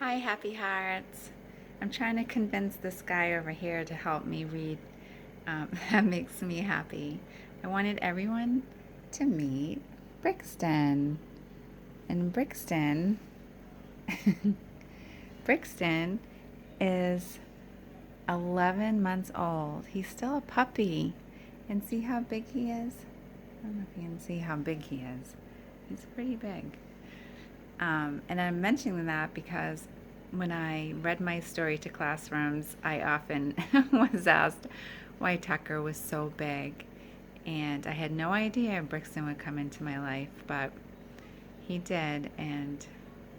Hi, happy hearts. I'm trying to convince this guy over here to help me read. That makes me happy. I wanted everyone to meet Brixton. And Brixton is 11 months old. He's still a puppy. And see how big he is? I don't know if you can see how big he is. He's pretty big. And I'm mentioning that because when I read my story to classrooms, I often was asked why Tucker was so big. And I had no idea Brixton would come into my life, but he did. And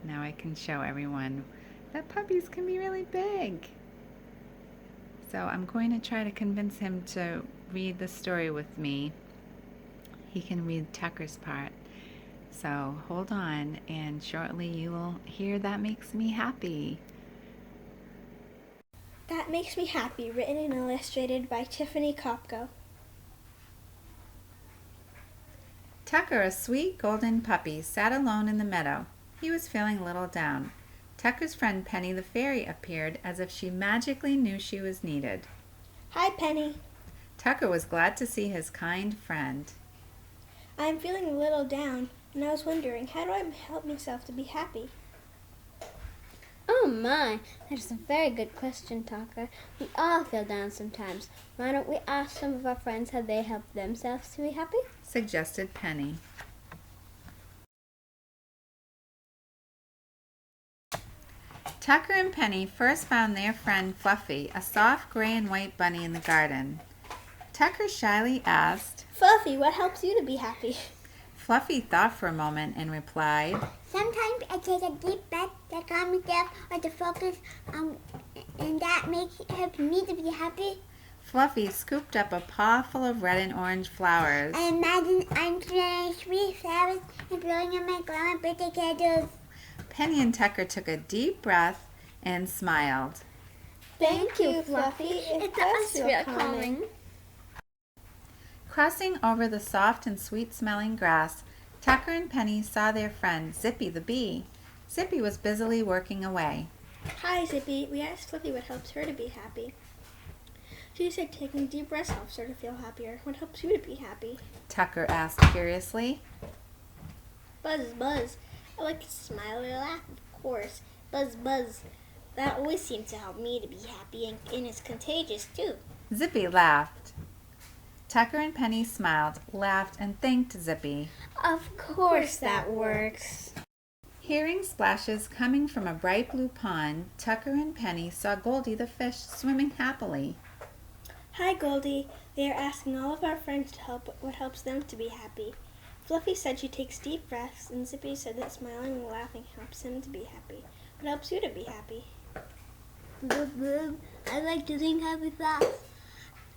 now I can show everyone that puppies can be really big. So I'm going to try to convince him to read the story with me. He can read Tucker's part. So hold on, and shortly you will hear That Makes Me Happy. That Makes Me Happy, written and illustrated by Tiffany Kopko. Tucker, a sweet golden puppy, sat alone in the meadow. He was feeling a little down. Tucker's friend Penny the fairy appeared as if she magically knew she was needed. Hi, Penny. Tucker was glad to see his kind friend. I'm feeling a little down, and I was wondering, how do I help myself to be happy? Oh my, that is a very good question, Tucker. We all feel down sometimes. Why don't we ask some of our friends how they help themselves to be happy? Suggested Penny. Tucker and Penny first found their friend Fluffy, a soft gray and white bunny in the garden. Tucker shyly asked, Fluffy, what helps you to be happy? Fluffy thought for a moment and replied, Sometimes I take a deep breath to calm me down or to focus and that helps me to be happy. Fluffy scooped up a paw full of red and orange flowers. I imagine I'm feeling sweet flowers and blowing on my glowing birthday candles. Penny and Tucker took a deep breath and smiled. Thank you, Fluffy. It does feel calming. Crossing over the soft and sweet-smelling grass, Tucker and Penny saw their friend Zippy the bee. Zippy was busily working away. Hi, Zippy. We asked Fluffy what helps her to be happy. She said taking deep breaths helps her to feel happier. What helps you to be happy? Tucker asked curiously. Buzz, buzz. I like to smile or laugh, of course. Buzz, buzz. That always seems to help me to be happy, and it's contagious, too. Zippy laughed. Tucker and Penny smiled, laughed, and thanked Zippy. Of course that works. Hearing splashes coming from a bright blue pond, Tucker and Penny saw Goldie the fish swimming happily. Hi, Goldie. They are asking all of our friends to help what helps them to be happy. Fluffy said she takes deep breaths, and Zippy said that smiling and laughing helps him to be happy. What helps you to be happy? I like to think happy thoughts.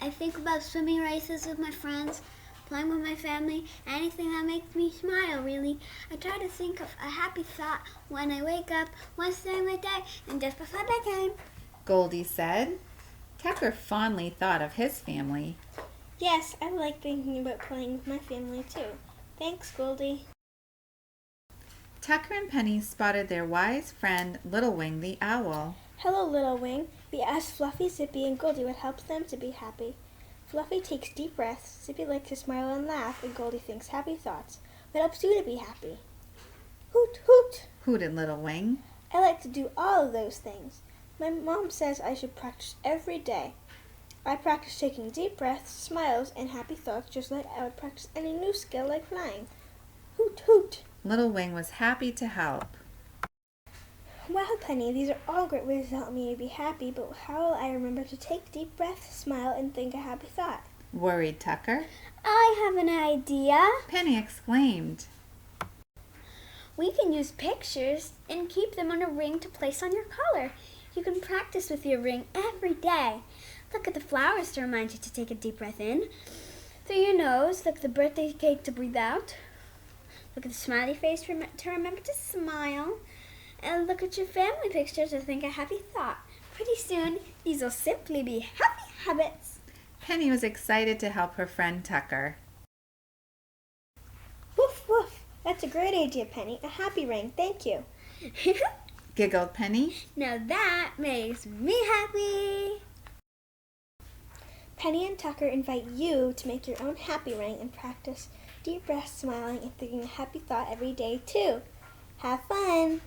I think about swimming races with my friends, playing with my family, anything that makes me smile, really. I try to think of a happy thought when I wake up, once during my day, and just before bedtime. Goldie said. Tucker fondly thought of his family. Yes, I like thinking about playing with my family, too. Thanks, Goldie. Tucker and Penny spotted their wise friend, Little Wing the owl. Hello, Little Wing. We asked Fluffy, Zippy, and Goldie what helps them to be happy. Fluffy takes deep breaths, Zippy likes to smile and laugh, and Goldie thinks happy thoughts. What helps you to be happy? Hoot, hoot! Hooted Little Wing. I like to do all of those things. My mom says I should practice every day. I practice taking deep breaths, smiles, and happy thoughts just like I would practice any new skill like flying. Hoot, hoot! Little Wing was happy to help. Wow, Penny, these are all great ways to help me to be happy, but how will I remember to take deep breaths, smile, and think a happy thought? Worried Tucker. I have an idea. Penny exclaimed. We can use pictures and keep them on a ring to place on your collar. You can practice with your ring every day. Look at the flowers to remind you to take a deep breath in. Through your nose, look at the birthday cake to breathe out. Look at the smiley face to remember to smile. And look at your family picture to think a happy thought. Pretty soon, these will simply be happy habits. Penny was excited to help her friend Tucker. Woof, woof! That's a great idea, Penny. A happy ring. Thank you. giggled Penny. Now that makes me happy. Penny and Tucker invite you to make your own happy ring and practice deep breaths, smiling, and thinking a happy thought every day too. Have fun!